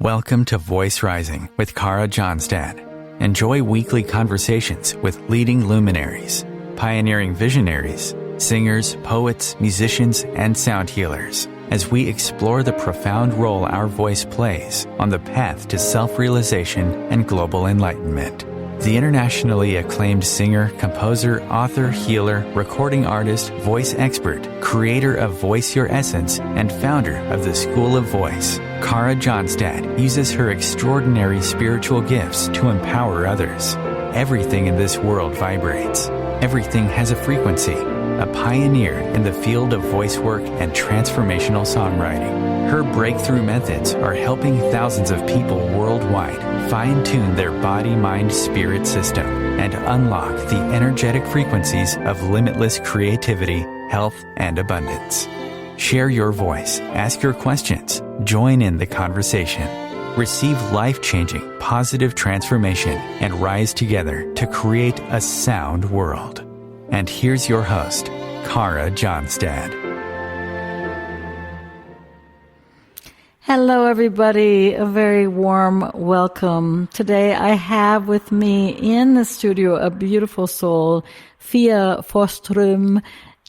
Welcome to Voice Rising with Kara Johnstad. Enjoy weekly conversations with leading luminaries, pioneering visionaries, singers, poets, musicians, and sound healers as we explore the profound role our voice plays on the path to self-realization and global enlightenment. The internationally acclaimed singer, composer, author, healer, recording artist, voice expert, creator of Voice Your Essence, and founder of the School of Voice, Kara Johnstad uses her extraordinary spiritual gifts to empower others. Everything in this world vibrates. Everything has a frequency. A pioneer in the field of voice work and transformational songwriting. Her breakthrough methods are helping thousands of people worldwide fine-tune their body-mind-spirit system and unlock the energetic frequencies of limitless creativity, health, and abundance. Share your voice, ask your questions, join in the conversation. Receive life-changing, positive transformation and rise together to create a sound world. And here's your host, Kara Johnstad. Hello, everybody. A very warm welcome. Today I have with me in the studio a beautiful soul, Fia Forsström.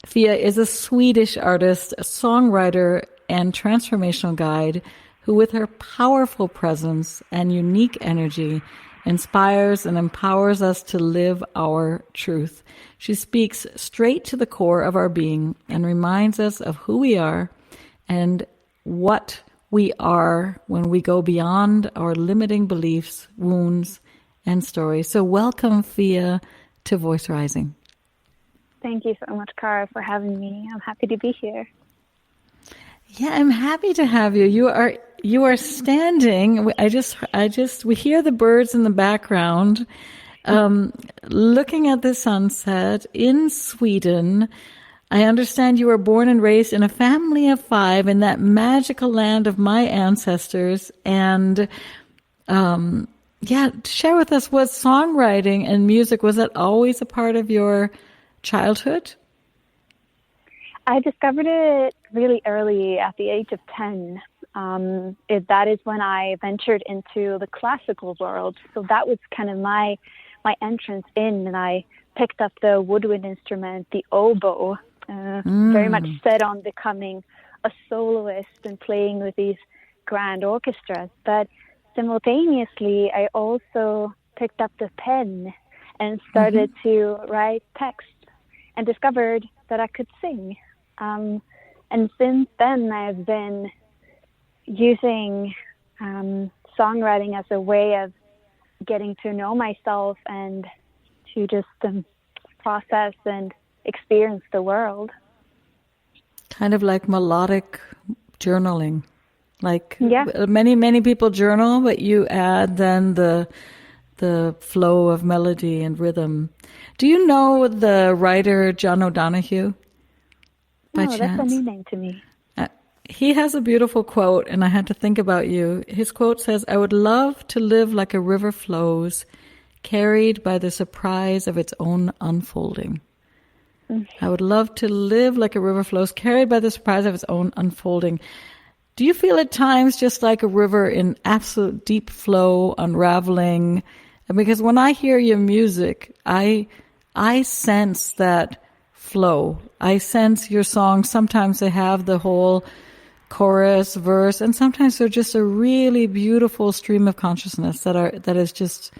Fia is a Swedish artist, a songwriter, and transformational guide who, with her powerful presence and unique energy, inspires and empowers us to live our truth. She speaks straight to the core of our being and reminds us of who we are and what we are when we go beyond our limiting beliefs, wounds, and stories. So welcome, Fia, to Voice Rising. Thank you so much, Kara, for having me. I'm happy to be here. Yeah, I'm happy to have you. You are standing. We hear the birds in the background, looking at the sunset in Sweden. I understand you were born and raised in a family of 5 in that magical land of my ancestors. And share with us, was songwriting and music, was that always a part of your childhood? I discovered it really early at the age of 10. That is when I ventured into the classical world. So that was kind of my entrance in, and I picked up the woodwind instrument, the oboe, very much set on becoming a soloist and playing with these grand orchestras. But simultaneously, I also picked up the pen and started to write text and discovered that I could sing. And since then, I've been using songwriting as a way of getting to know myself and to just process and experience the world. Kind of like melodic journaling. Like many people journal, but you add then the flow of melody and rhythm. Do you know the writer John O'Donohue? No, that's a new name to me. He has a beautiful quote, and I had to think about you. His quote says, "I would love to live like a river flows, carried by the surprise of its own unfolding." I would love to live like a river flows, carried by the surprise of its own unfolding. Do you feel at times just like a river in absolute deep flow, unraveling? Because when I hear your music, I sense that flow. I sense your songs. Sometimes they have the whole chorus, verse, and sometimes they're just a really beautiful stream of consciousness that is just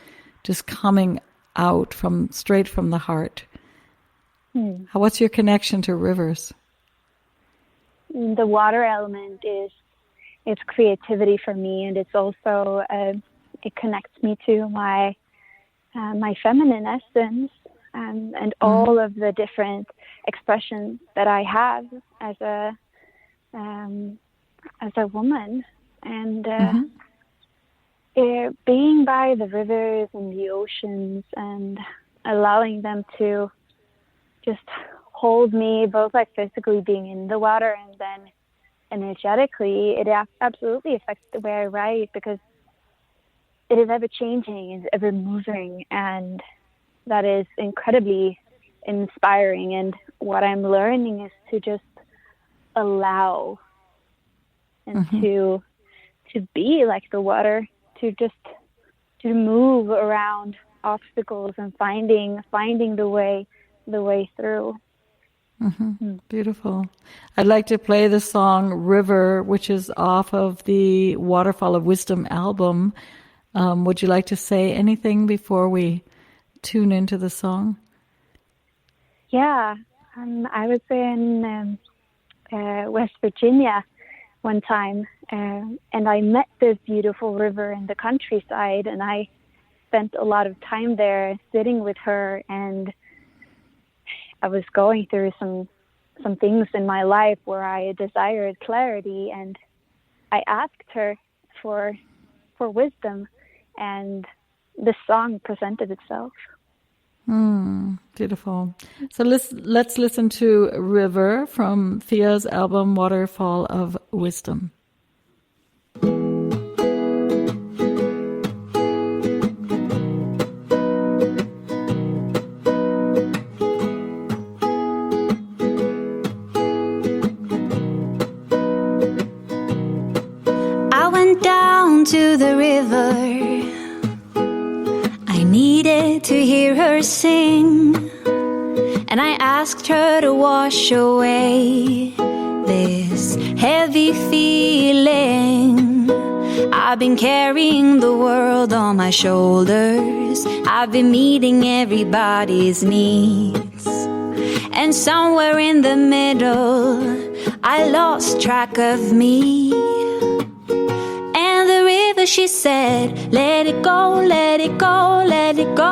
coming out straight from the heart. What's your connection to rivers? The water element it's creativity for me, and it's also it connects me to my feminine essence and all of the different expressions that I have as a woman, and being by the rivers and the oceans and allowing them to just hold me, both like physically being in the water and then energetically, it absolutely affects the way I write, because it is ever changing, it's ever moving, and that is incredibly inspiring. And what I'm learning is to just allow and to be like the water, to move around obstacles and finding the way through. Beautiful. I'd like to play the song River, which is off of the Waterfall of Wisdom album. Would you like to say anything before we tune into the song? Yeah, I was in West Virginia one time, and I met this beautiful river in the countryside, and I spent a lot of time there sitting with her, and I was going through some things in my life where I desired clarity, and I asked her for wisdom, and this song presented itself. Beautiful. So let's listen to River from Fia's album Waterfall of Wisdom. I went down to the river. I needed to hear her sing, and I asked her to wash away this heavy feeling. I've been carrying the world on my shoulders. I've been meeting everybody's needs, and somewhere in the middle I lost track of me. And the river, she said, let it go, let it go, let it go.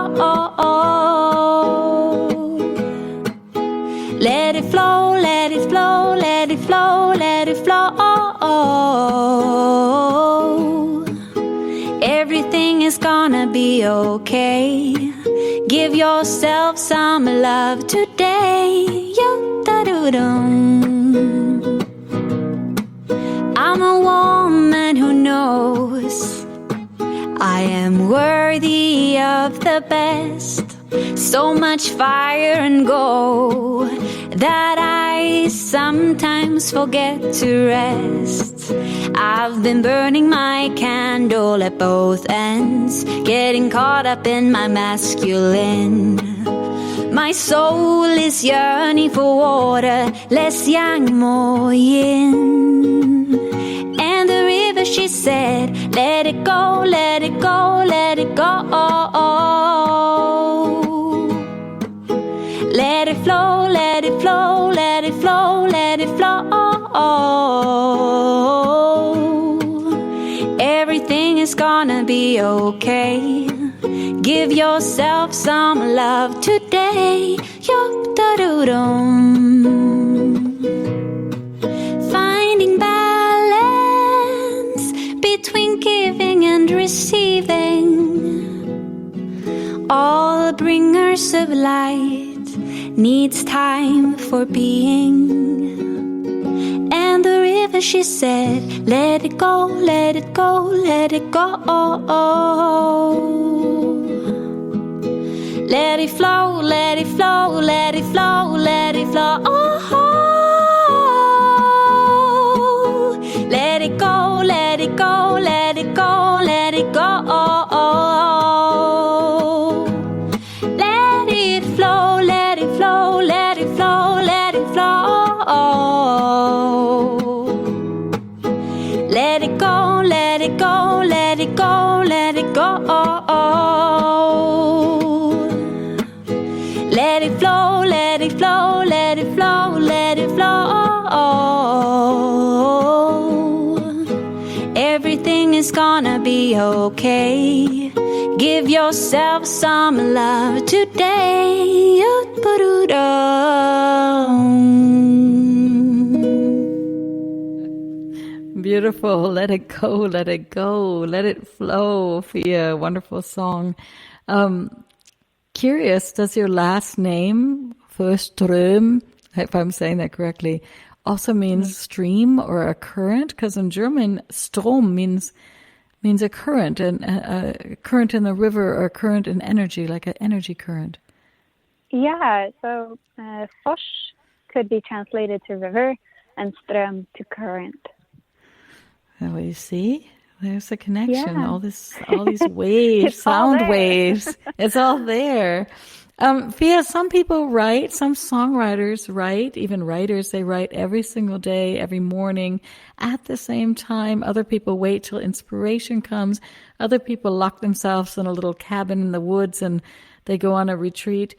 Let it flow, let it flow, let it flow, let it flow. Everything is gonna be okay. Give yourself some love today. Yo-da-doo-dum. I'm a woman who knows I am worthy of the best. So much fire and go that I sometimes forget to rest. I've been burning my candle at both ends, getting caught up in my masculine. My soul is yearning for water, less yang, more yin. And the river, she said, let it go, let it go, let it go. Let it flow, let it flow, let it flow, let it flow. Everything is gonna be okay. Give yourself some love today. Yo-da-doo-dum. Finding balance between giving and receiving. All bringers of light needs time for being. And the river, she said, let it go, let it go, let it go. Let it flow, let it flow, let it flow, let it flow. Let it go, let it go, let it go, let it go. Let it flow, let it flow, let it flow, let it flow. Let it go, let it go, let it go, let it go. Let it flow, let it flow, let it flow, let it flow. Everything is gonna be okay. Give yourself some love today. Beautiful. Let it go, let it go, let it flow. Fia, wonderful song. Curious, does your last name, Forsström, if I'm saying that correctly, also means stream or a current? Because in German, Strom means a current, and a current in the river or a current in energy, like an energy current. Yeah, so Fors could be translated to river and Ström to current. Well, you see, There's a connection. Yeah. All these waves, sound waves. It's all there. Fia, some people write, some songwriters write, even writers, they write every single day, every morning at the same time. Other people wait till inspiration comes. Other people lock themselves in a little cabin in the woods and they go on a retreat.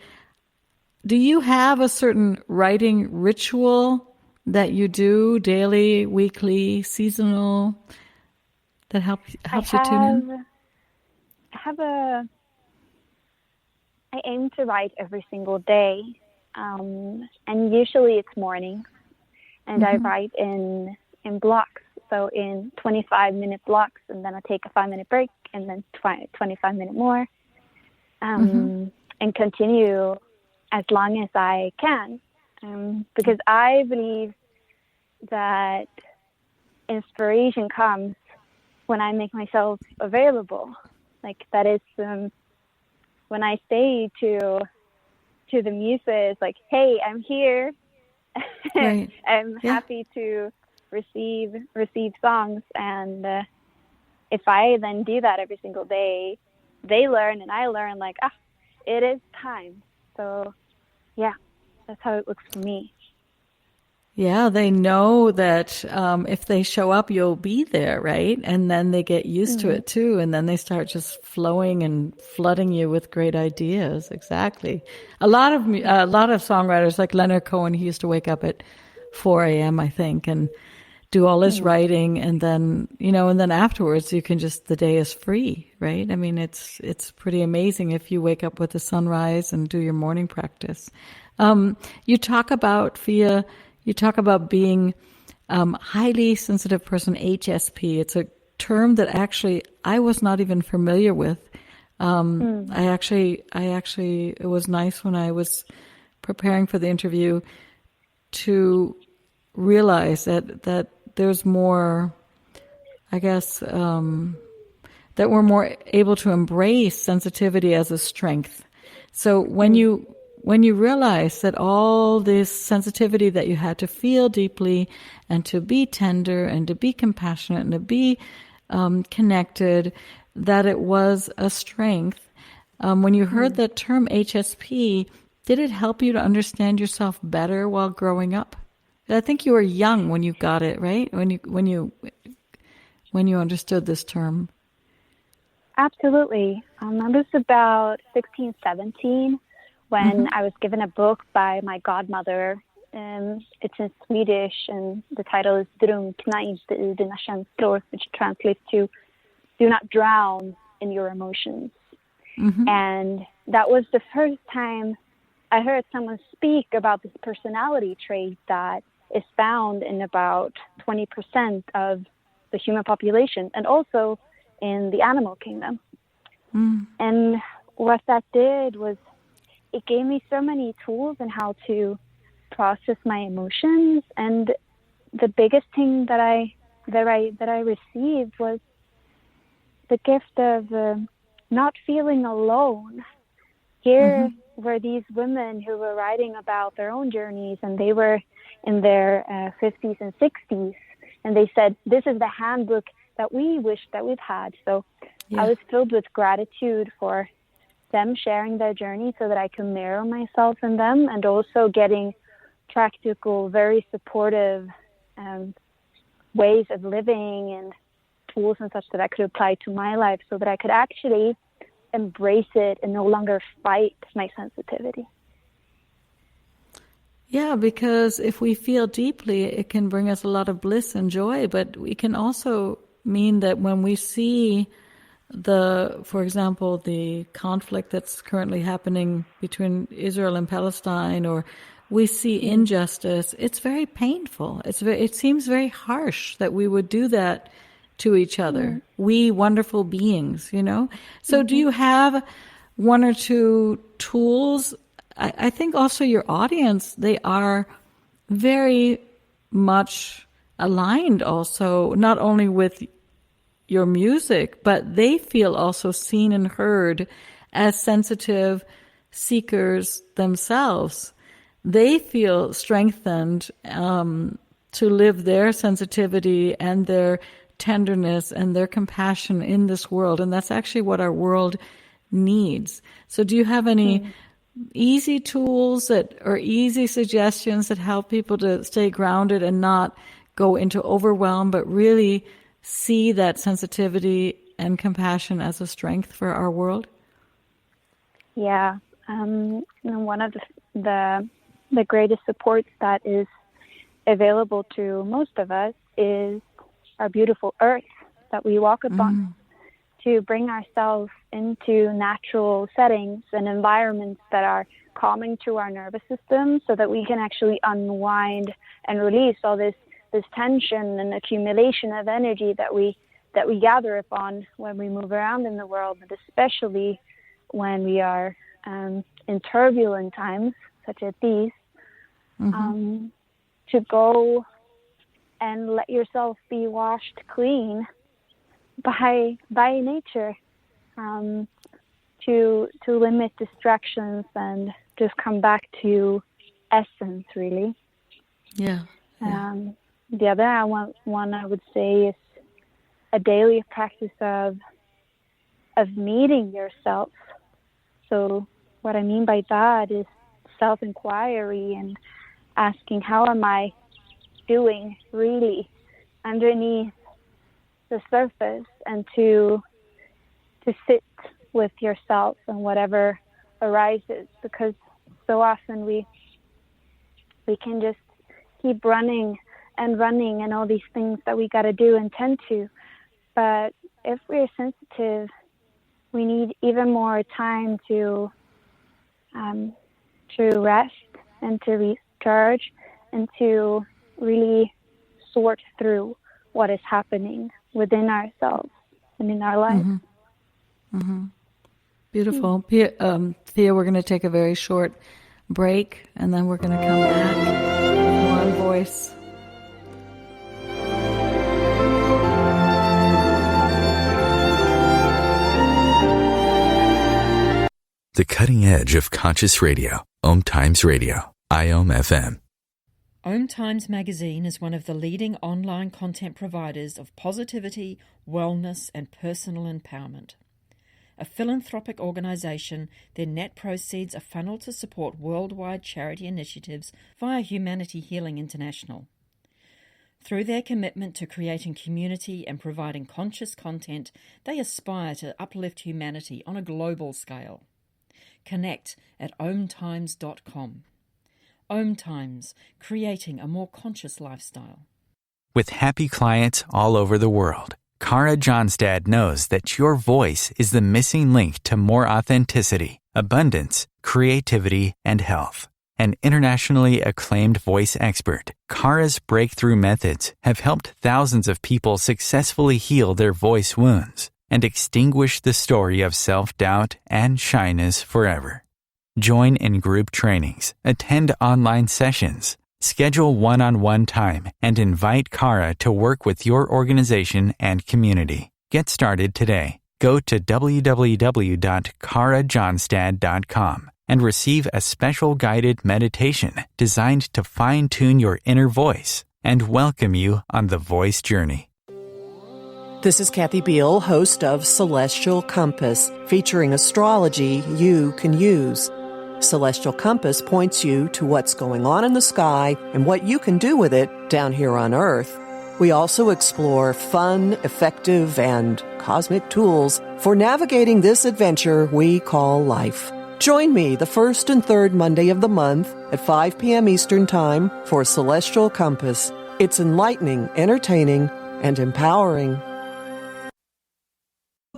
Do you have a certain writing ritual that you do daily, weekly, seasonal that helps you tune in? I aim to write every single day, and usually it's mornings, and I write in blocks, so in 25-minute blocks, and then I take a 5-minute break, and then 25-minute more, and continue as long as I can, because I believe that inspiration comes when I make myself available. Like that is when I say to the muses, like, "Hey, I'm here. Right. I'm happy to receive songs." And if I then do that every single day, they learn and I learn. Like, it is time. So, yeah, that's how it looks for me. Yeah, they know that if they show up, you'll be there, right? And then they get used to it too, and then they start just flowing and flooding you with great ideas. Exactly. A lot of songwriters, like Leonard Cohen, he used to wake up at 4 a.m., I think, and do all his writing, and then afterwards you can just, the day is free, right? I mean, it's pretty amazing if you wake up with the sunrise and do your morning practice. You talk about, Fia. You talk about being highly sensitive person, HSP. It's a term that actually I was not even familiar with. I actually, it was nice when I was preparing for the interview to realize that there's more, I guess, that we're more able to embrace sensitivity as a strength. So when you realize that all this sensitivity that you had to feel deeply and to be tender and to be compassionate and to be connected, that it was a strength. When you heard that term HSP, did it help you to understand yourself better while growing up? I think you were young when you got it, right? When you understood this term. Absolutely. I was about 16, 17 when I was given a book by my godmother. It's in Swedish, and the title is Drunkna inte i dina känslor, which translates to "Do not drown in your emotions." And that was the first time I heard someone speak about this personality trait that is found in about 20% of the human population, and also in the animal kingdom. And what that did was it gave me so many tools on how to process my emotions. And the biggest thing that I received was the gift of not feeling alone. Here were these women who were writing about their own journeys, and they were in their 50s and 60s, and they said, "This is the handbook that we wish that we've had." So I was filled with gratitude for them sharing their journey so that I could mirror myself in them, and also getting practical, very supportive ways of living and tools and such that I could apply to my life so that I could actually embrace it and no longer fight my sensitivity. Yeah, because if we feel deeply, it can bring us a lot of bliss and joy, but it can also mean that when we see for example, the conflict that's currently happening between Israel and Palestine, or we see injustice, it's very painful. It seems very harsh that we would do that to each other. We wonderful beings, So do you have one or two tools? I think also your audience, they are very much aligned also, not only with your music, but they feel also seen and heard as sensitive seekers themselves. They feel strengthened to live their sensitivity and their tenderness and their compassion in this world. And that's actually what our world needs. So do you have any easy tools or easy suggestions that help people to stay grounded and not go into overwhelm, but really see that sensitivity and compassion as a strength for our world? Yeah. One of the greatest supports that is available to most of us is our beautiful earth that we walk upon. To bring ourselves into natural settings and environments that are calming to our nervous system, so that we can actually unwind and release all this tension and accumulation of energy that we gather upon when we move around in the world, and especially when we are in turbulent times such as these. To go and let yourself be washed clean by nature, to limit distractions and just come back to essence, really. Yeah. The other one I would say is a daily practice of meeting yourself. So what I mean by that is self-inquiry and asking, how am I doing really underneath the surface, and to sit with yourself and whatever arises, because so often we can just keep running and all these things that we got to do and tend to. But if we're sensitive, we need even more time to rest and to recharge and to really sort through what is happening within ourselves and in our life. Beautiful. Fia, we're going to take a very short break, and then we're going to come back with more on voice. The cutting edge of conscious radio. OMTimes Radio. IOM FM. OMTimes magazine is one of the leading online content providers of positivity, wellness, and personal empowerment. A philanthropic organisation, their net proceeds are funneled to support worldwide charity initiatives via Humanity Healing International. Through their commitment to creating community and providing conscious content, they aspire to uplift humanity on a global scale. Connect at omtimes.com. OMTimes, creating a more conscious lifestyle. With happy clients all over the world, Cara Johnstad knows that your voice is the missing link to more authenticity, abundance, creativity, and health. An internationally acclaimed voice expert, Cara's breakthrough methods have helped thousands of people successfully heal their voice wounds and extinguish the story of self-doubt and shyness forever. Join in group trainings, attend online sessions, schedule one-on-one time, and invite Cara to work with your organization and community. Get started today. Go to www.carajohnstad.com and receive a special guided meditation designed to fine-tune your inner voice and welcome you on the voice journey. This is Kathy Beal, host of Celestial Compass, featuring astrology you can use. Celestial Compass points you to what's going on in the sky and what you can do with it down here on Earth. We also explore fun, effective, and cosmic tools for navigating this adventure we call life. Join me the first and third Monday of the month at 5 p.m. Eastern Time for Celestial Compass. It's enlightening, entertaining, and empowering.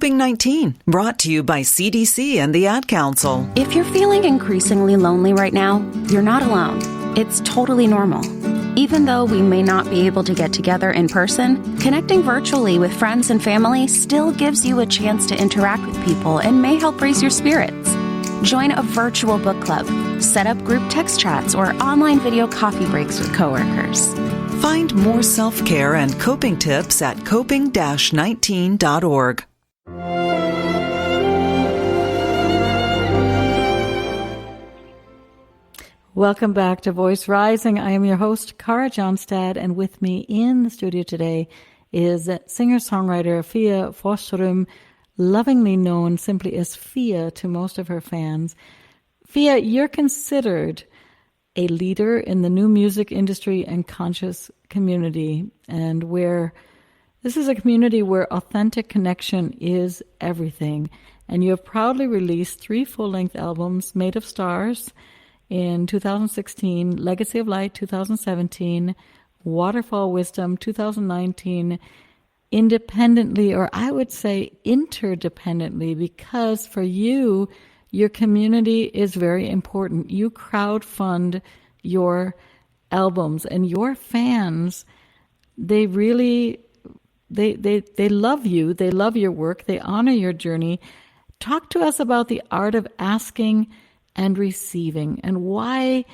COVID-19, brought to you by CDC and the Ad Council. If you're feeling increasingly lonely right now, you're not alone. It's totally normal. Even though we may not be able to get together in person, connecting virtually with friends and family still gives you a chance to interact with people and may help raise your spirits. Join a virtual book club, set up group text chats, or online video coffee breaks with coworkers. Find more self-care and coping tips at coping-19.org. Welcome back to Voice Rising. I am your host, Cara Johnstad, and with me in the studio today is singer-songwriter Fia Forsström, lovingly known simply as Fia to most of her fans. Fia, you're considered a leader in the new music industry and conscious community, and where this is a community where authentic connection is everything. And you have proudly released 3 full-length albums, Made of Stars in 2016, Legacy of Light 2017, Waterfall Wisdom 2019, independently, or I would say interdependently, because for you, your community is very important. You crowdfund your albums, and your fans, they really, they love you. They love your work. They honor your journey. Talk to us about the art of asking and receiving, and why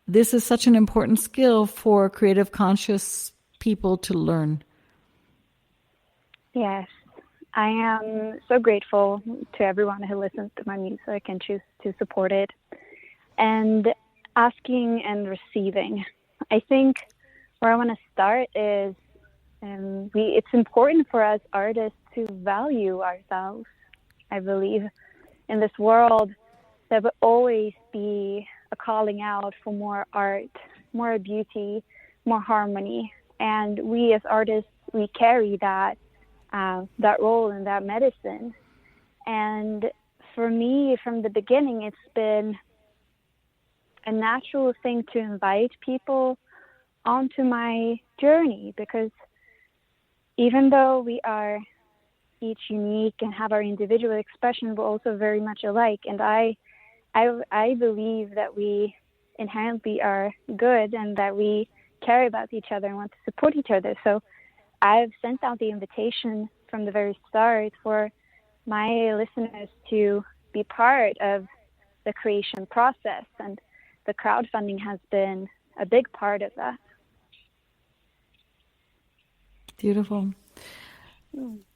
this is such an important skill for creative conscious people to learn. Yes, I am so grateful to everyone who listens to my music and chooses to support it. And asking and receiving. I think where I want to start is it's important for us artists to value ourselves. I believe in this world there will always be a calling out for more art, more beauty, more harmony. And we as artists, we carry that role and that medicine. And for me, from the beginning, it's been a natural thing to invite people onto my journey, because even though we are each unique and have our individual expression, we're also very much alike. And I believe that we inherently are good and that we care about each other and want to support each other. So I've sent out the invitation from the very start for my listeners to be part of the creation process, and the crowdfunding has been a big part of that. Beautiful.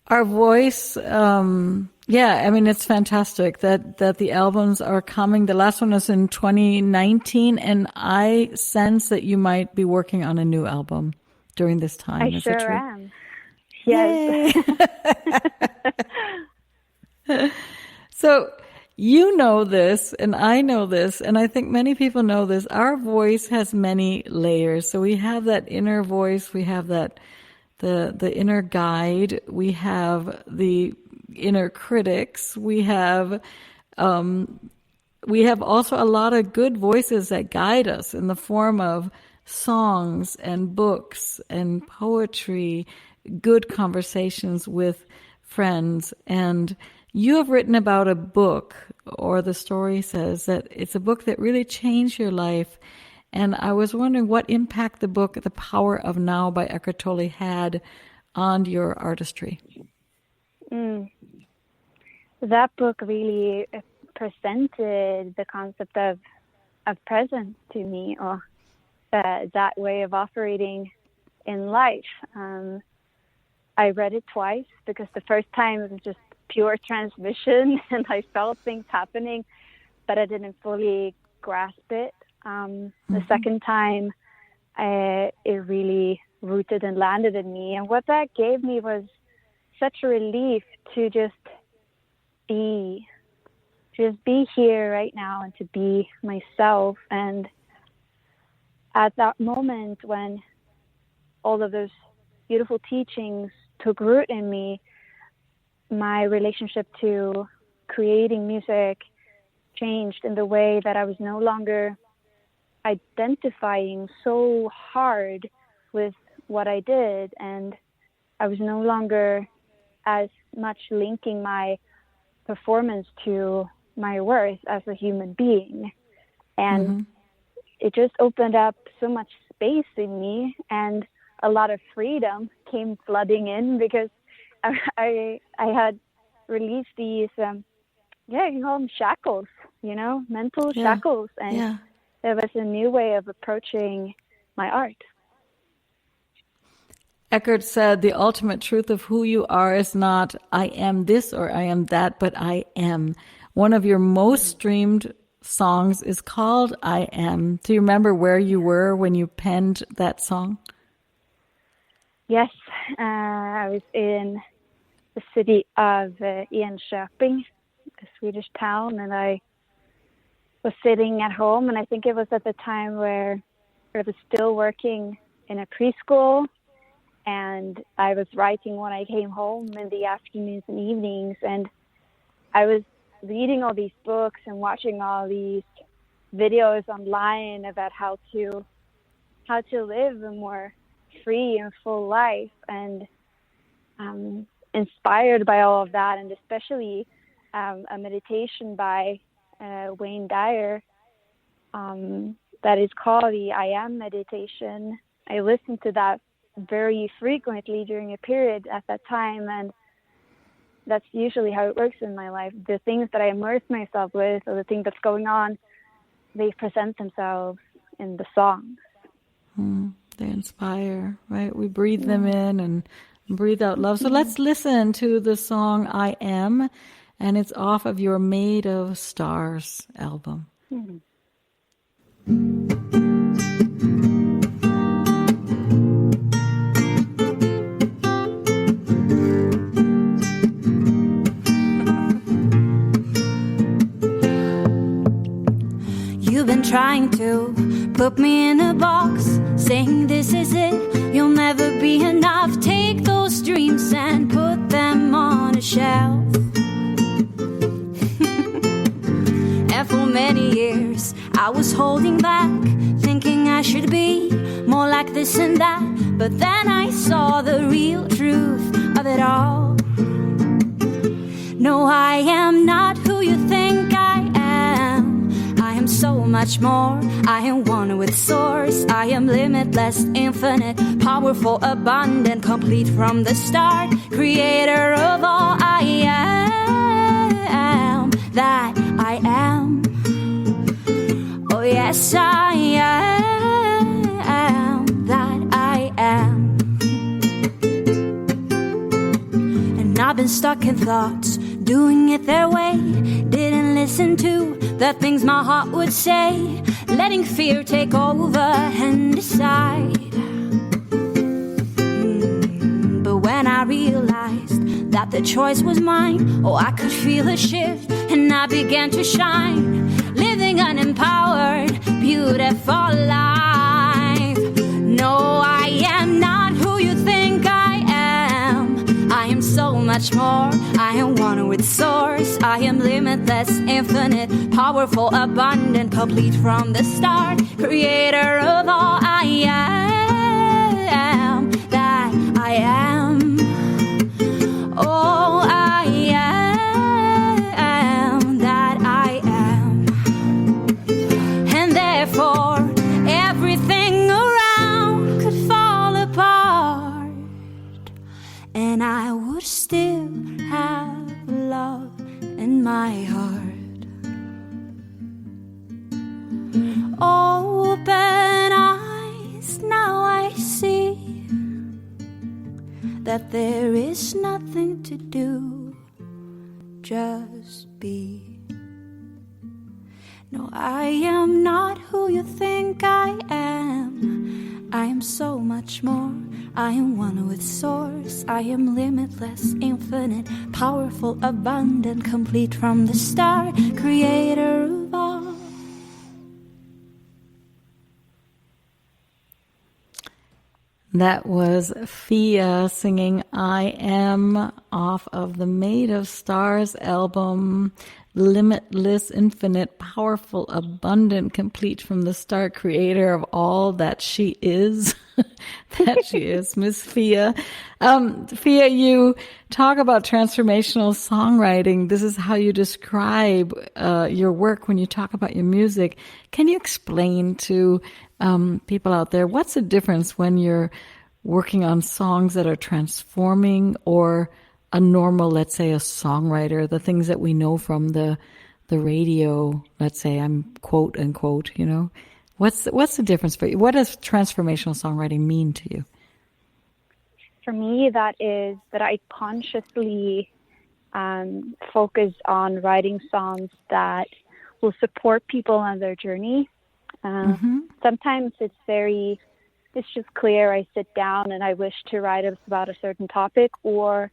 Our voice, it's fantastic that the albums are coming. The last one is in 2019, and I sense that you might be working on a new album during this time. I sure am. Yes. So you know this, and I know this, and I think many people know this. Our voice has many layers. So we have that inner voice, we have that the inner guide, we have the inner critics, we have also a lot of good voices that guide us in the form of songs and books and poetry, good conversations with friends. And you have written about a book, or the story says that it's a book that really changed your life. And I was wondering what impact the book, The Power of Now by Eckhart Tolle, had on your artistry. That book really presented the concept of presence to me, or that way of operating in life. I read it twice, because the first time it was just pure transmission and I felt things happening, but I didn't fully grasp it. The second time, it really rooted and landed in me. And what that gave me was such a relief to just be here right now and to be myself. And at that moment when all of those beautiful teachings took root in me, my relationship to creating music changed in the way that I was no longer identifying so hard with what I did, and I was no longer as much linking my performance to my worth as a human being. And it just opened up so much space in me, and a lot of freedom came flooding in, because I had released these, you can call them shackles, mental shackles. And there was a new way of approaching my art. Eckhart said the ultimate truth of who you are is not I am this or I am that, but I am. One of your most streamed songs is called I Am. Do you remember where you were when you penned that song? Yes, I was in the city of Enköping, a Swedish town, and I was sitting at home, and I think it was at the time where I was still working in a preschool, and I was writing when I came home in the afternoons and evenings, and I was reading all these books and watching all these videos online about how to live a more free and full life, and inspired by all of that, and especially a meditation by Wayne Dyer that is called the I Am meditation. I listened to that very frequently during a period at that time, and that's usually how it works in my life. The things that I immerse myself with, or the thing that's going on, they present themselves in the songs. They inspire, right? We breathe them in and breathe out love. So let's listen to the song I Am, and it's off of your Made of Stars album. You've been trying to put me in a box, saying this is it, you'll never be enough. Take those dreams and put them on a shelf. And for many years I was holding back, thinking I should be more like this and that. But then I saw the real truth of it all. No, I am not who you think I am. I am so much more. I am one with source. I am limitless, infinite, powerful, abundant, complete from the start. Creator of all. I am that I am. Oh yes, I am that I am. And I've been stuck in thoughts, doing it their way. Didn't listen to the things my heart would say, letting fear take over and decide. But when I realized that the choice was mine, oh, I could feel a shift and I began to shine, living an empowered, beautiful life. No, I am not who you think I am. I am so much more. I am one with source. I am limitless, infinite, powerful, abundant, complete from the start. Creator of all. I am that I am. Oh, I am that I am. And therefore everything around could fall apart, and I would still have love in my heart. Open eyes, now I see that there is nothing to do, just be. No, I am not who you think I am. I am so much more. I am one with source. I am limitless, infinite, powerful, abundant, complete from the start. Creator of all. That was Fia singing I Am off of the Made of Stars album. Limitless, infinite, powerful, abundant, complete from the start, creator of all that she is. That she is, Miss Fia. Fia, you talk about transformational songwriting. This is how you describe your work when you talk about your music. Can you explain to people out there what's the difference when you're working on songs that are transforming or a normal, let's say, a songwriter, the things that we know from the radio, let's say, I'm quote unquote, you know, what's the difference for you? What does transformational songwriting mean to you? For me, that is that I consciously focus on writing songs that will support people on their journey. Sometimes it's very it's just clear I sit down and I wish to write about a certain topic, or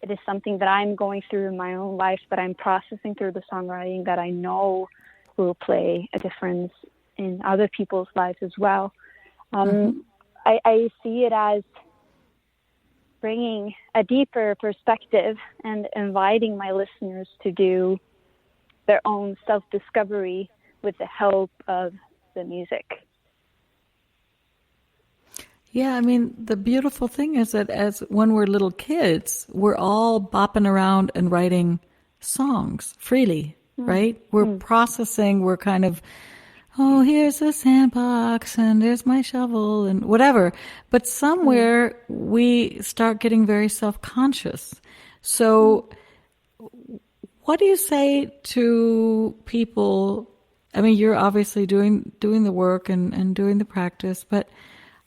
it is something that I'm going through in my own life that I'm processing through the songwriting that I know will play a difference in other people's lives as well. I see it as bringing a deeper perspective and inviting my listeners to do their own self-discovery with the help of the music. Yeah, I mean, the beautiful thing is that as when we're little kids, we're all bopping around and writing songs freely, right? We're processing, we're kind of, oh, here's a sandbox and there's my shovel and whatever. But somewhere we start getting very self-conscious. So what do you say to people? I mean, you're obviously doing the work and doing the practice, but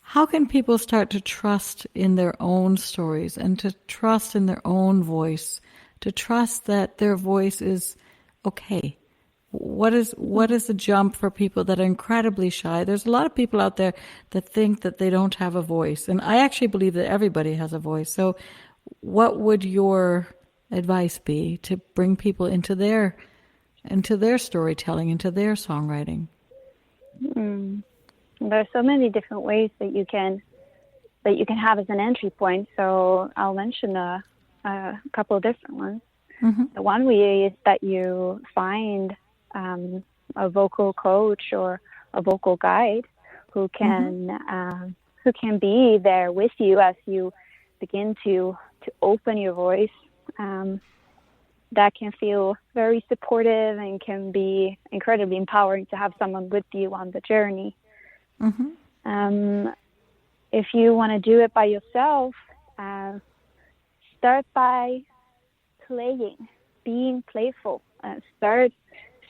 how can people start to trust in their own stories and to trust in their own voice, to trust that their voice is okay? What is the jump for people that are incredibly shy? There's a lot of people out there that think that they don't have a voice, and I actually believe that everybody has a voice. So what would your advice be to bring people into their storytelling, into their songwriting? There are so many different ways that you can have as an entry point. So I'll mention a couple of different ones. The one way is that you find a vocal coach or a vocal guide who can be there with you as you begin to open your voice. That can feel very supportive and can be incredibly empowering to have someone with you on the journey. If you want to do it by yourself, start by playing, being playful. Start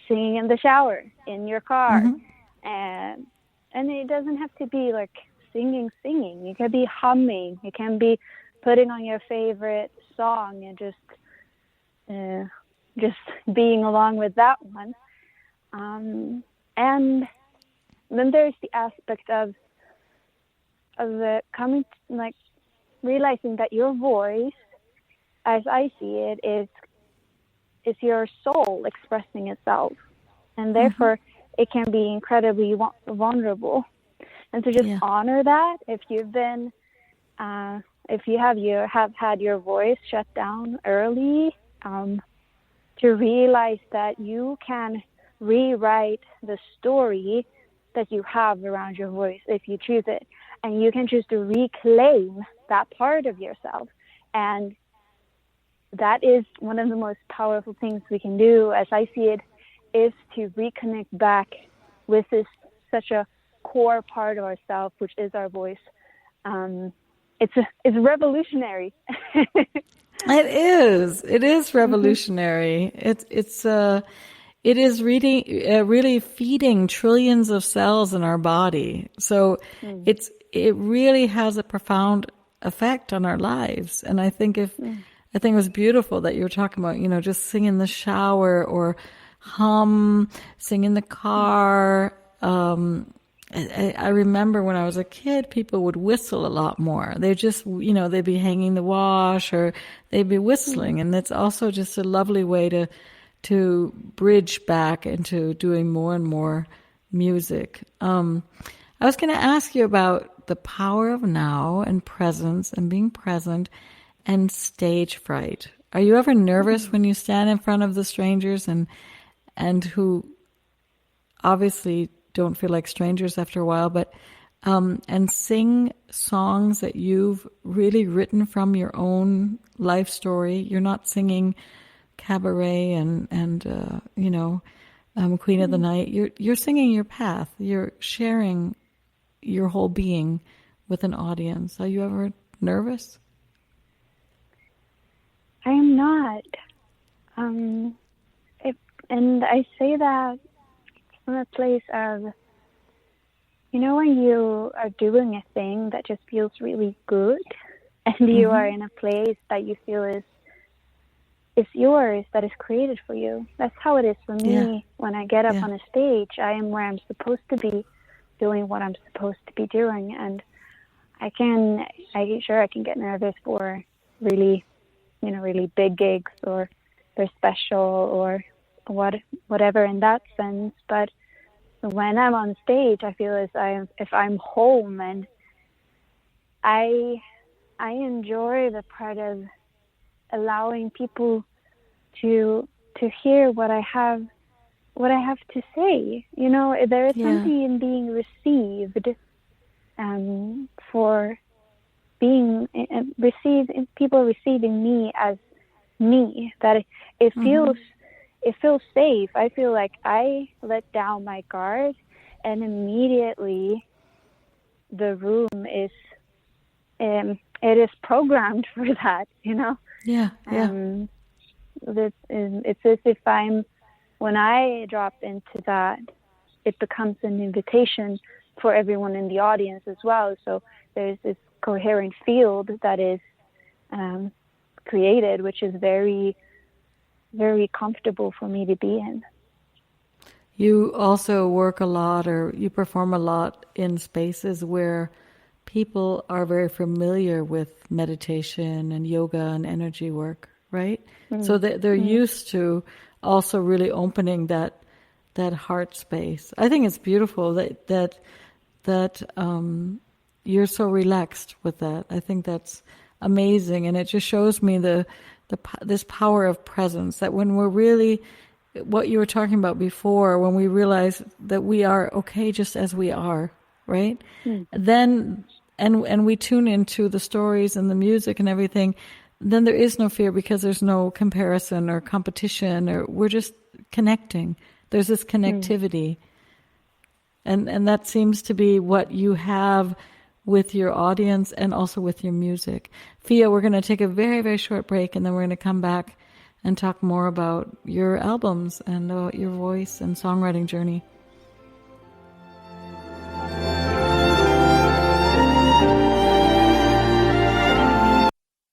singing in the shower, in your car. And it doesn't have to be like singing. You can be humming. You can be putting on your favorite song and just being along with that one. And then there's the aspect of coming, like realizing that your voice, as I see it, is your soul expressing itself, and therefore it can be incredibly vulnerable. And to just honor that, if you've been, if you have had your voice shut down early, to realize that you can rewrite the story that you have around your voice if you choose it, and you can choose to reclaim that part of yourself. And that is one of the most powerful things we can do, as I see it, is to reconnect back with this such a core part of ourselves, which is our voice. It's revolutionary. It is revolutionary. It is really feeding trillions of cells in our body. So it really has a profound effect on our lives. And I think it was beautiful that you were talking about, just sing in the shower or hum, sing in the car. I remember when I was a kid, people would whistle a lot more. They just, they'd be hanging the wash or they'd be whistling. And it's also just a lovely way to bridge back into doing more and more music. I was going to ask you about the power of now and presence and being present and stage fright. Are you ever nervous when you stand in front of the strangers and who obviously don't feel like strangers after a while, but and sing songs that you've really written from your own life story? You're not singing cabaret and Queen of the Night. You're singing your path. You're sharing your whole being with an audience. Are you ever nervous? I am not. And I say that from a place of, when you are doing a thing that just feels really good, and you are in a place that you feel is yours, that is created for you. That's how it is for me. Yeah. When I get up on a stage, I am where I'm supposed to be, doing what I'm supposed to be doing. And I can get nervous for really, really big gigs, or they're special, or whatever in that sense. But when I'm on stage, I feel if I'm home, and I enjoy the part of allowing people to hear what I have to say. There is something in being received, for being people receiving me as me, that it feels safe. I feel like I let down my guard, and immediately the room is it is programmed for that. It's as if when I drop into that, it becomes an invitation for everyone in the audience as well. So there's this coherent field that is created, which is very, very comfortable for me to be in. You also work a lot, or you perform a lot in spaces where people are very familiar with meditation and yoga and energy work, right? Mm-hmm. So they're used to also really opening that heart space. I think it's beautiful that you're so relaxed with that. I think that's amazing, and it just shows me this power of presence, that when we're really, what you were talking about before, when we realize that we are okay just as we are, right? Then and we tune into the stories and the music and everything, then there is no fear, because there's no comparison or competition, or we're just connecting. There's this connectivity. And that seems to be what you have with your audience and also with your music. Fia, we're going to take a very, very short break, and then we're going to come back and talk more about your albums and your voice and songwriting journey.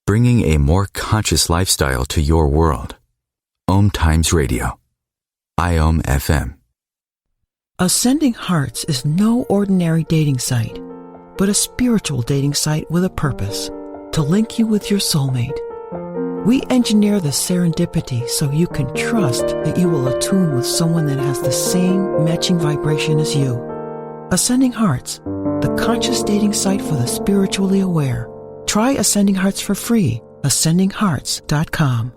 Bringing a more conscious lifestyle to your world. OMTimes Radio. IOM FM. Ascending Hearts is no ordinary dating site, but a spiritual dating site with a purpose, to link you with your soulmate. We engineer the serendipity so you can trust that you will attune with someone that has the same matching vibration as you. Ascending Hearts, the conscious dating site for the spiritually aware. Try Ascending Hearts for free. ascendinghearts.com.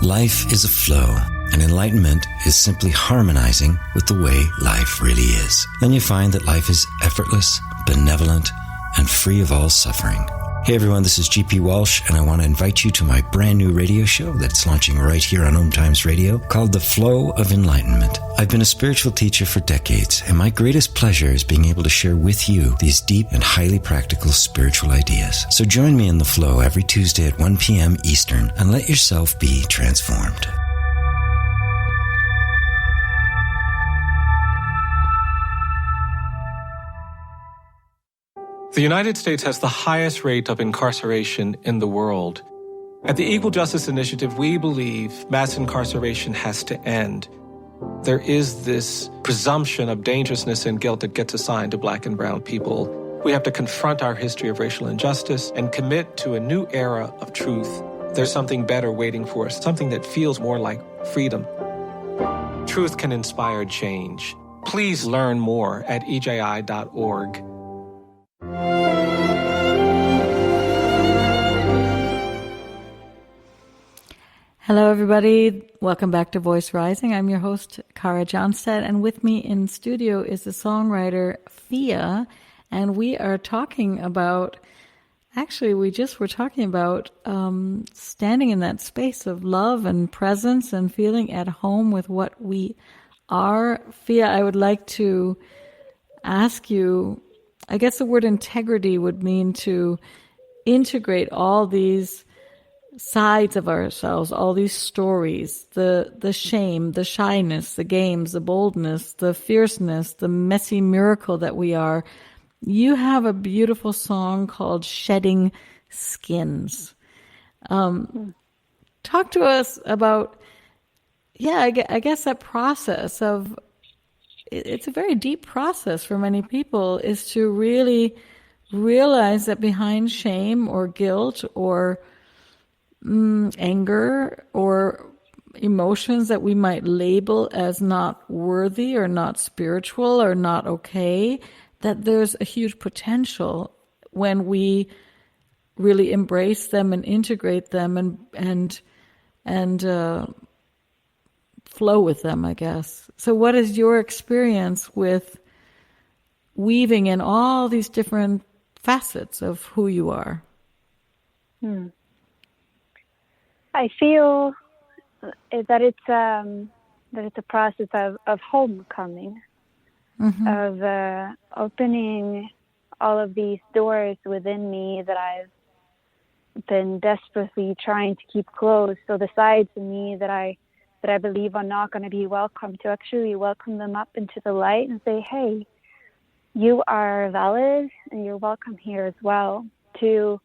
Life is a flow, and enlightenment is simply harmonizing with the way life really is. Then you find that life is effortless, benevolent, and free of all suffering. Hey everyone, this is GP Walsh, and I want to invite you to my brand new radio show that's launching right here on OMTimes Radio called The Flow of Enlightenment. I've been a spiritual teacher for decades, and my greatest pleasure is being able to share with you these deep and highly practical spiritual ideas. So join me in The Flow every Tuesday at 1 p.m. Eastern, and let yourself be transformed. The United States has the highest rate of incarceration in the world. At the Equal Justice Initiative, we believe mass incarceration has to end. There is this presumption of dangerousness and guilt that gets assigned to Black and brown people. We have to confront our history of racial injustice and commit to a new era of truth. There's something better waiting for us, something that feels more like freedom. Truth can inspire change. Please learn more at eji.org. Hello, everybody. Welcome back to Voice Rising. I'm your host, Cara Johnstad, and with me in studio is the songwriter Fia, and we are talking about, actually, we just were talking about standing in that space of love and presence and feeling at home with what we are. Fia, I would like to ask you, I guess the word integrity would mean to integrate all these sides of ourselves, all these stories, the shame, the shyness, the games, the boldness, the fierceness, the messy miracle that we are. You have a beautiful song called Shedding Skins. Talk to us about, I guess that process of it's a very deep process for many people, is to really realize that behind shame or guilt or anger or emotions that we might label as not worthy or not spiritual or not okay, that there's a huge potential when we really embrace them and integrate them and flow with them, I guess. So what is your experience with weaving in all these different facets of who you are? I feel that it's a process of homecoming, of opening all of these doors within me that I've been desperately trying to keep closed. So the sides of me that I believe are not going to be welcome, to actually welcome them up into the light and say, hey, you are valid and you're welcome here as well. To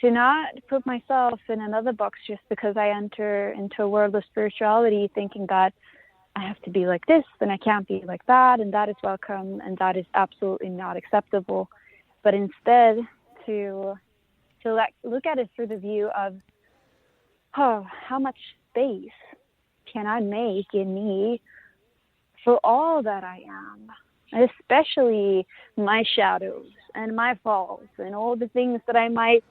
not put myself in another box just because I enter into a world of spirituality thinking that I have to be like this and I can't be like that, and that is welcome and that is absolutely not acceptable. But instead to look at it through the view of, how much space can I make in me for all that I am, especially my shadows and my faults and all the things that I might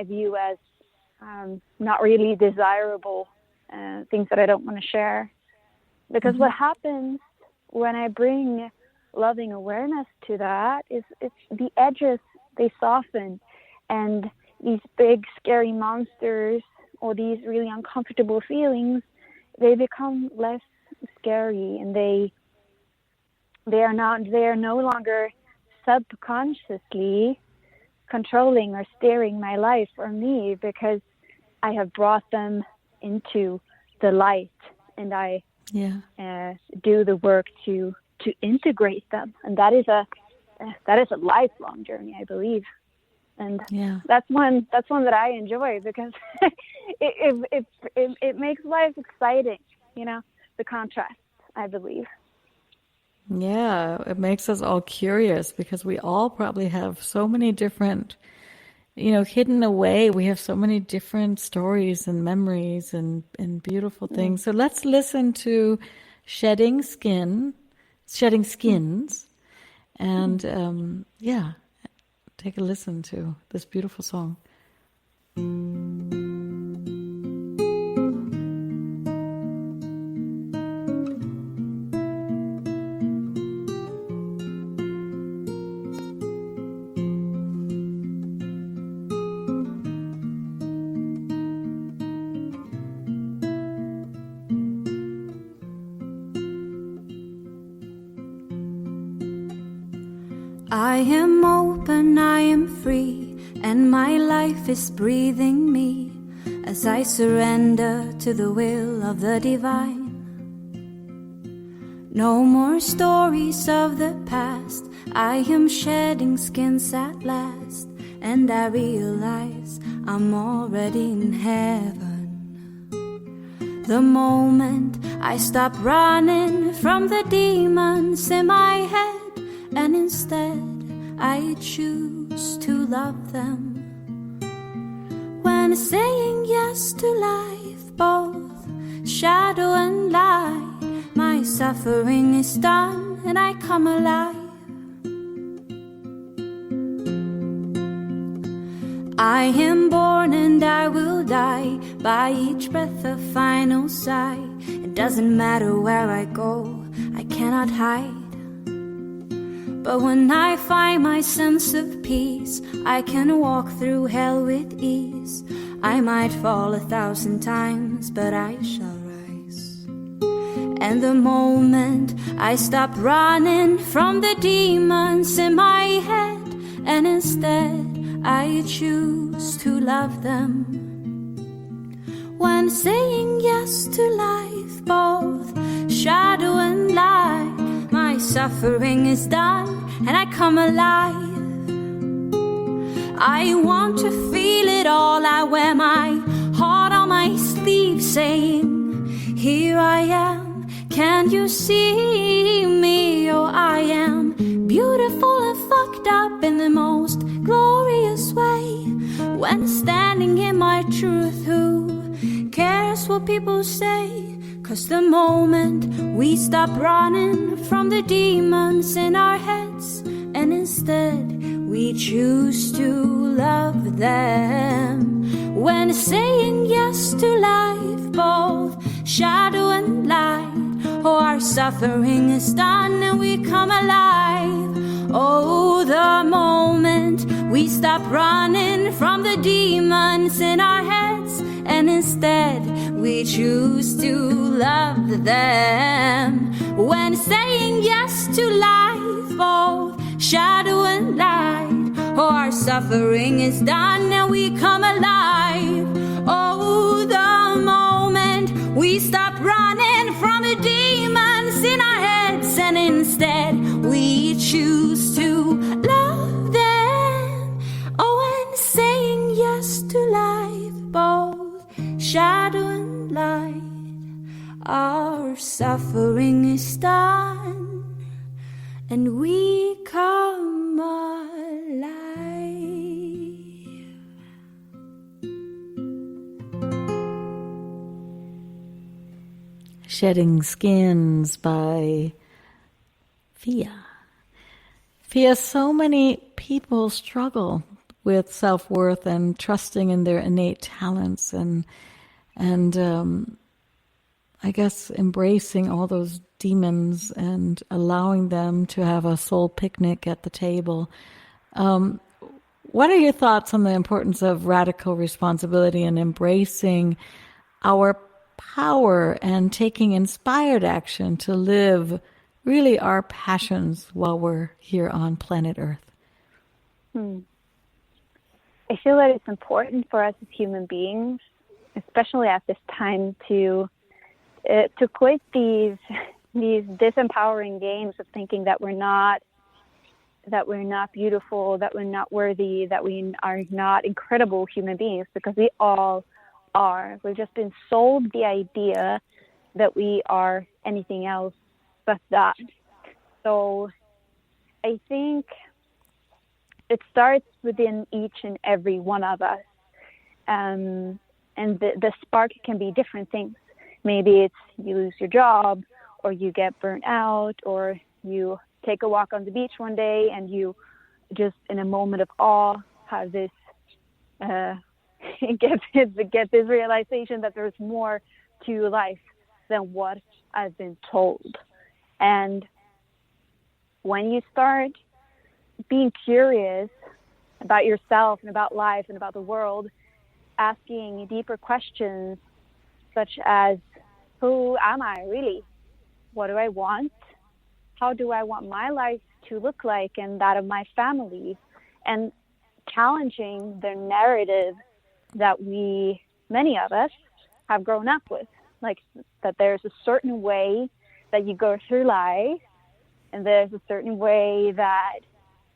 view as not really desirable, things that I don't want to share. Because what happens when I bring loving awareness to that is it's the edges, they soften, and these big scary monsters or these really uncomfortable feelings, they become less scary, and they are no longer subconsciously controlling or steering my life or me, because I have brought them into the light and I do the work to integrate them. And that is a lifelong journey, I believe. And that's one that I enjoy, because it makes life exciting, the contrast, I believe. Yeah, it makes us all curious, because we all probably have so many different, hidden away. We have so many different stories and memories and beautiful things. So let's listen to Shedding Skins, and take a listen to this beautiful song. I am open, I am free, and my life is breathing me as I surrender to the will of the divine. No more stories of the past, I am shedding skins at last, and I realize I'm already in heaven. The moment I stop running from the demons in my head, and instead I choose to love them. When saying yes to life, both shadow and light, my suffering is done and I come alive. I am born and I will die, by each breath a final sigh. It doesn't matter where I go, I cannot hide. But when I find my sense of peace, I can walk through hell with ease. I might fall 1,000 times, but I shall rise. And the moment I stop running from the demons in my head, and instead I choose to love them. When saying yes to life, both shadow and light, my suffering is done and I come alive. I want to feel it all. I wear my heart on my sleeve, saying, here I am, can when you see me. Oh, I am beautiful and fucked up in the most glorious way. When standing in my truth, who cares what people say? 'Cause the moment we stop running from the demons in our heads, and instead we choose to love them. When saying yes to life, both shadow and light, oh, our suffering is done and we come alive. Oh, the moment we stop running from the demons in our heads, and instead we choose to love them. When saying yes to life, both shadow and light, oh, our suffering is done and we come alive. Oh, the moment we stop running from the demons in our heads, and instead we choose to love them. Oh, and saying yes to life, both shadow and light, our suffering is done and we come alive. Shedding Skins by Fia. Fia, so many people struggle with self-worth and trusting in their innate talents and I guess embracing all those demons and allowing them to have a soul picnic at the table. What are your thoughts on the importance of radical responsibility and embracing our power and taking inspired action to live really our passions while we're here on planet Earth? I feel that it's important for us as human beings, especially at this time, to quit these disempowering games of thinking that we're not beautiful, that we're not worthy, that we are not incredible human beings, because we all are. We've just been sold the idea that we are anything else but that. So I think it starts within each and every one of us. And the spark can be different things. Maybe it's you lose your job, or you get burnt out, or you take a walk on the beach one day and you just in a moment of awe have this get this realization that there's more to life than what I've been told. And when you start being curious about yourself and about life and about the world, asking deeper questions such as, who am I really? What do I want? How do I want my life to look like and that of my family? And challenging the narrative that many of us have grown up with, like that there's a certain way that you go through life, and there's a certain way that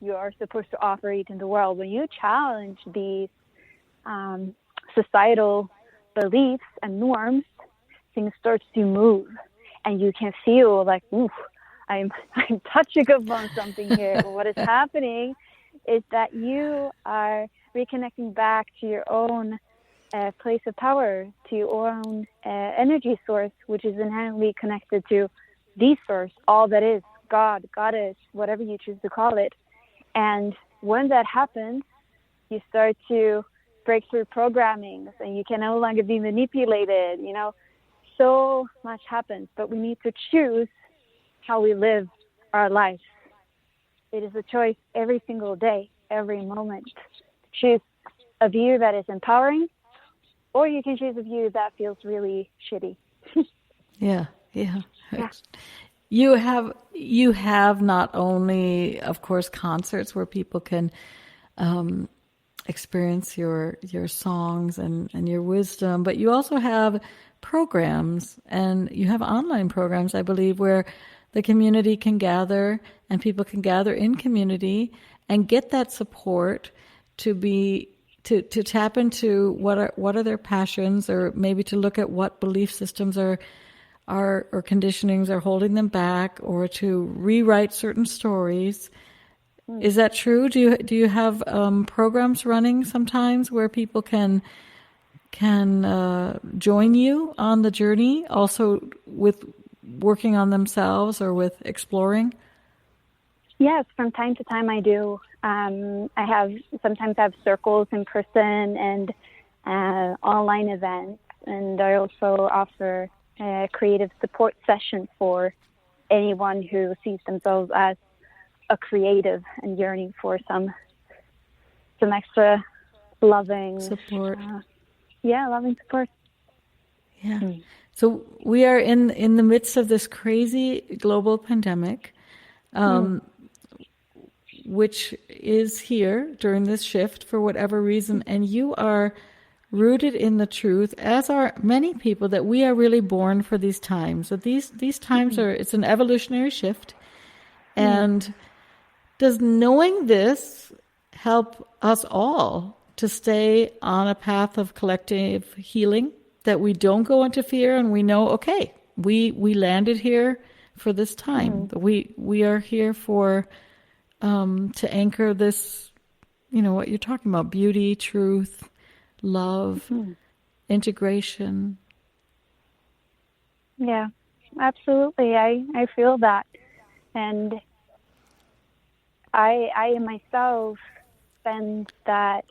you are supposed to operate in the world. When you challenge these societal beliefs and norms, things start to move, and you can feel like, ooh, I'm touching upon something here. What is happening is that you are reconnecting back to your own place of power, to your own energy source, which is inherently connected to the source, all that is, God, Goddess, whatever you choose to call it. And when that happens, you start to break through programming, and you can no longer be manipulated. So much happens, but we need to choose how we live our life. It is a choice every single day, every moment. Choose a view that is empowering, or you can choose a view that feels really shitty. Yeah. You have not only, of course, concerts where people can experience your songs and your wisdom, but you also have programs, and you have online programs, I believe, where the community can gather and people can gather in community and get that support to tap into what are their passions, or maybe to look at what belief systems are or conditionings are holding them back, or to rewrite certain stories. Is that true? Do you have programs running sometimes where people can join you on the journey, also with working on themselves or with exploring? Yes, from time to time I do. I sometimes have circles in person and online events, and I also offer a creative support session for anyone who sees themselves as a creative and yearning for some extra loving support. Loving support. Yeah. So we are in the midst of this crazy global pandemic, which is here during this shift for whatever reason, and you are rooted in the truth, as are many people, that we are really born for these times. That these times it's an evolutionary shift, and does knowing this help us all to stay on a path of collective healing, that we don't go into fear and we know, okay, we landed here for this time. We are here for to anchor this, what you're talking about, beauty, truth, love, integration. Yeah, absolutely. I feel that. And I myself sense that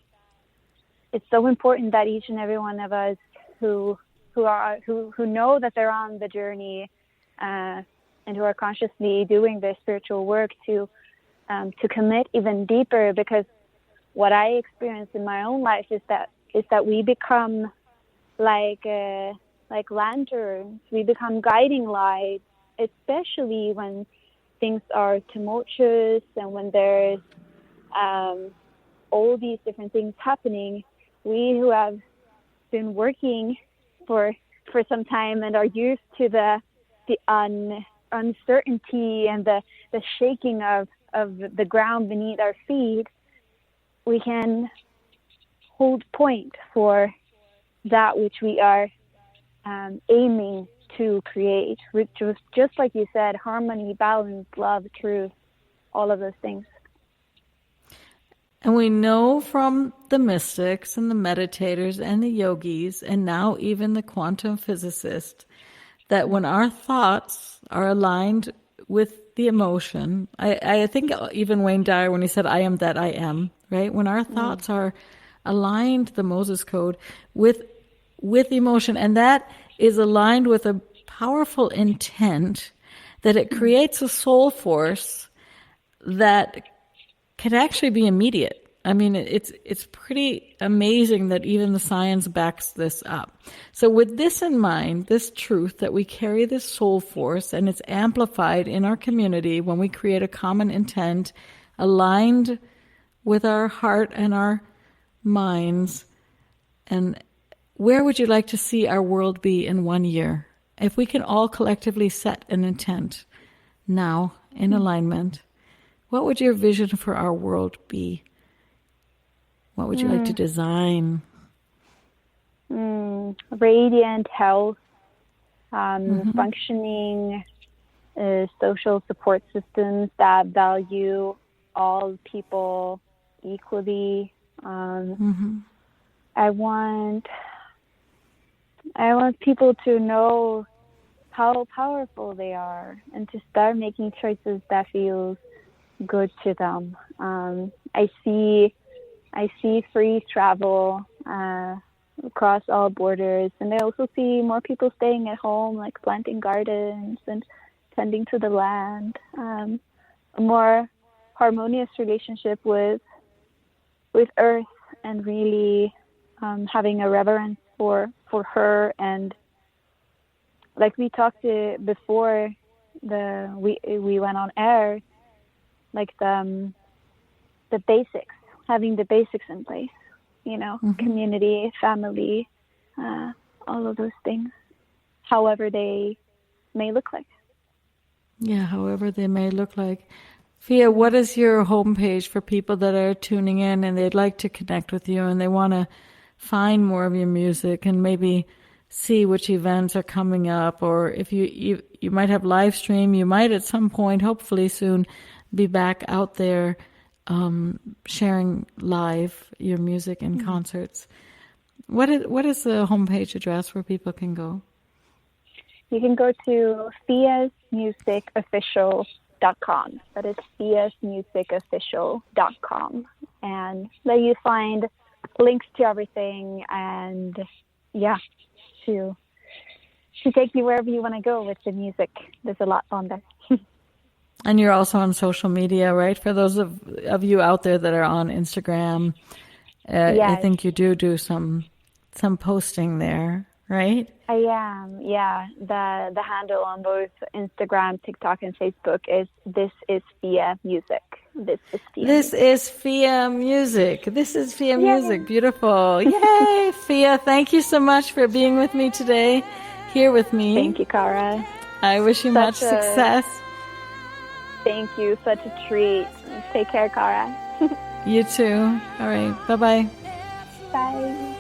it's so important that each and every one of us who know that they're on the journey and who are consciously doing their spiritual work to commit even deeper, because what I experience in my own life is that we become like lanterns. We become guiding lights, especially when things are tumultuous and when there's all these different things happening. We who have been working for some time and are used to the uncertainty and the shaking of the ground beneath our feet, we can hold point for that which we are aiming to create, which was, just like you said, harmony, balance, love, truth, all of those things. And we know from the mystics and the meditators and the yogis, and now even the quantum physicists, that when our thoughts are aligned with the emotion, I think even Wayne Dyer, when he said, I am that I am, right? When our thoughts are aligned, the Moses Code, with emotion, and that is aligned with a powerful intent, that it creates a soul force that can actually be immediate. I mean, it's pretty amazing that even the science backs this up. So with this in mind, this truth that we carry this soul force, and it's amplified in our community when we create a common intent aligned with our heart and our minds. And where would you like to see our world be in 1 year? If we can all collectively set an intent now in alignment, what would your vision for our world be? What would you like to design? Radiant health, functioning social support systems that value all people equally. I want people to know how powerful they are and to start making choices that feels good to them. I see free travel across all borders, and I also see more people staying at home, like planting gardens and tending to the land. A more harmonious relationship with Earth, and really having a reverence for her. And like we talked before we went on air, like the basics, having the basics in place, community, family, all of those things, however they may look like. Yeah, however they may look like. Fia, what is your homepage for people that are tuning in and they'd like to connect with you and they want to find more of your music and maybe see which events are coming up, or if you might have live stream, you might at some point, hopefully soon, be back out there sharing live your music in concerts. What is the homepage address where people can go? You can go to fiasmusicofficial.com. That is fiasmusicofficial.com. And there you find links to everything, and to take you wherever you want to go with the music. There's a lot on there. And you're also on social media, right? For those of you out there that are on Instagram, Yes. I think you do some posting there, right? I am, yeah. The handle on both Instagram, TikTok, and Facebook is This Is Fia Music. This is Fia Music. This is Fia Music. Beautiful. Yay, Fia. Thank you so much for being with me today, here with me. Thank you, Cara. I wish you much success. Thank you. Such a treat. Take care, Cara. You too. All right. Bye-bye. Bye.